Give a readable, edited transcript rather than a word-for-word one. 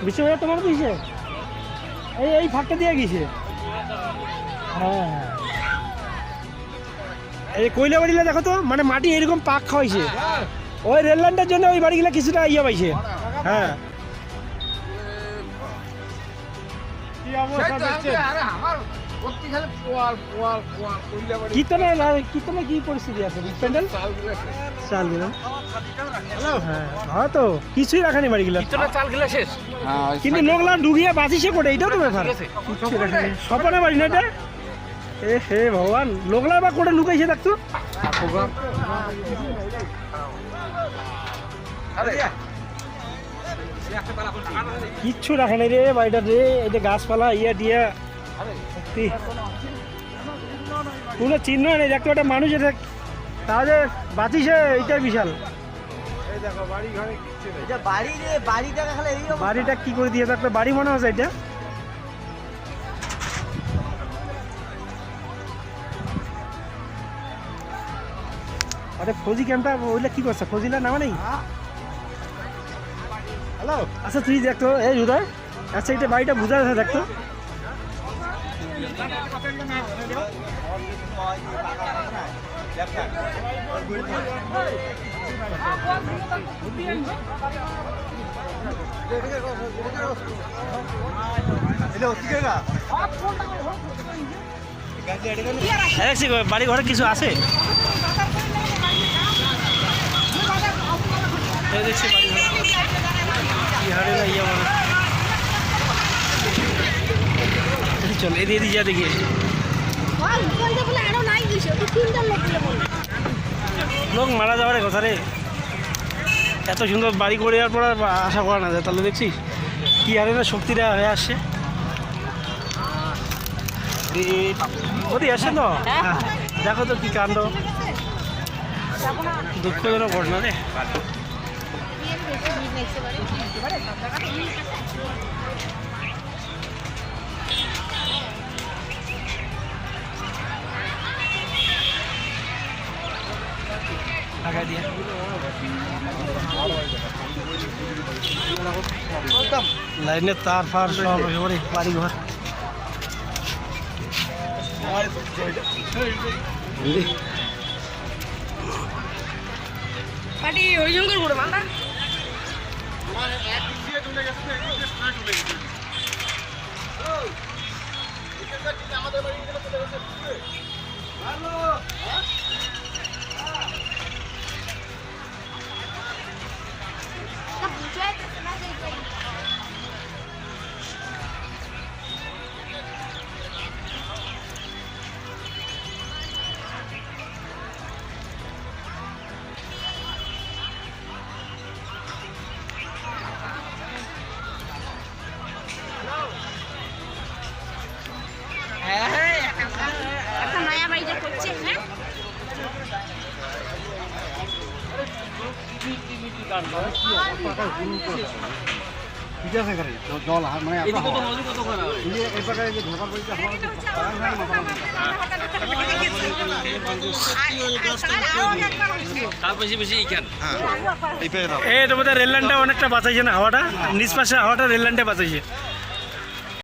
বিশ্ববাজার তোমার দিয়েছে এই ফাঁকটা দিয়ে গেছে। হ্যাঁ হ্যাঁ এই কয়লা বাড়িগুলো দেখো তো, মানে মাটি এরকম পাক খাওয়াইছে, ওই রেল লাইনটার জন্য ওই বাড়িগুলো কিছুটা ইয়ে পাইছে। হ্যাঁ কীর্তনে কি পরিস্থিতি আছে প্যান্ডেল চাল দিলাম। হ্যাঁ তো কিছুই রাখানি বাড়িগুলো, চাল গেলে শেষ, কিন্তু লোকলা ডুবিয়ে বাঁচিছে কোটে, এইটাও তো ব্যাপার। সপনে বাড়ি না এটা, এ হে ভগবান, লোকলা বা কোটে লুকাইছে দেখতো। কিচ্ছু রাখে নাই রে বাড়িটা রে, এই যে গাছপালা ইয়া দিয়া কোনো চিহ্ন নেই দেখতো, একটা মানুষ এটা তাহলে বাঁচিছে, এইটাই বিশাল। বাড়িটা কি করে দিয়ে থাকতো, বাড়ি মনে হচ্ছে এটা। আরে ফৌজি ক্যাম্পটা ওইটা কি করছে, ফৌজিলা নামা নেই। হ্যালো আচ্ছা তুই দেখতো এই উদয়, আচ্ছা এটা বাড়িটা বুঝা যাচ্ছে দেখতো। বাড়ি ঘরে কিছু আছে দেখছি বাড়ি ঘরে কি হারে না ইয়া মানে চল এদিকে যা দেখি। লোক মারা যাওয়ার কথা রে, এত সুন্দর বাড়ি করে যাওয়ার পর আশা করা না যায়, তাহলে দেখছি কি হারে না শক্তিটা হয়ে আসছে। ওদি আসে তো দেখো তো কি কাণ্ড, দুঃখজনক ঘটনা রে। লাইনের তার ফার সব একেবারে বাড়ি ঘর। জল মানে রেল লাইনটা অনেকটা বাঁচাইছে না, হাওয়াটা নিষ্পাশে হাওয়াটা রেল লাইনটা বাঁচাইছে।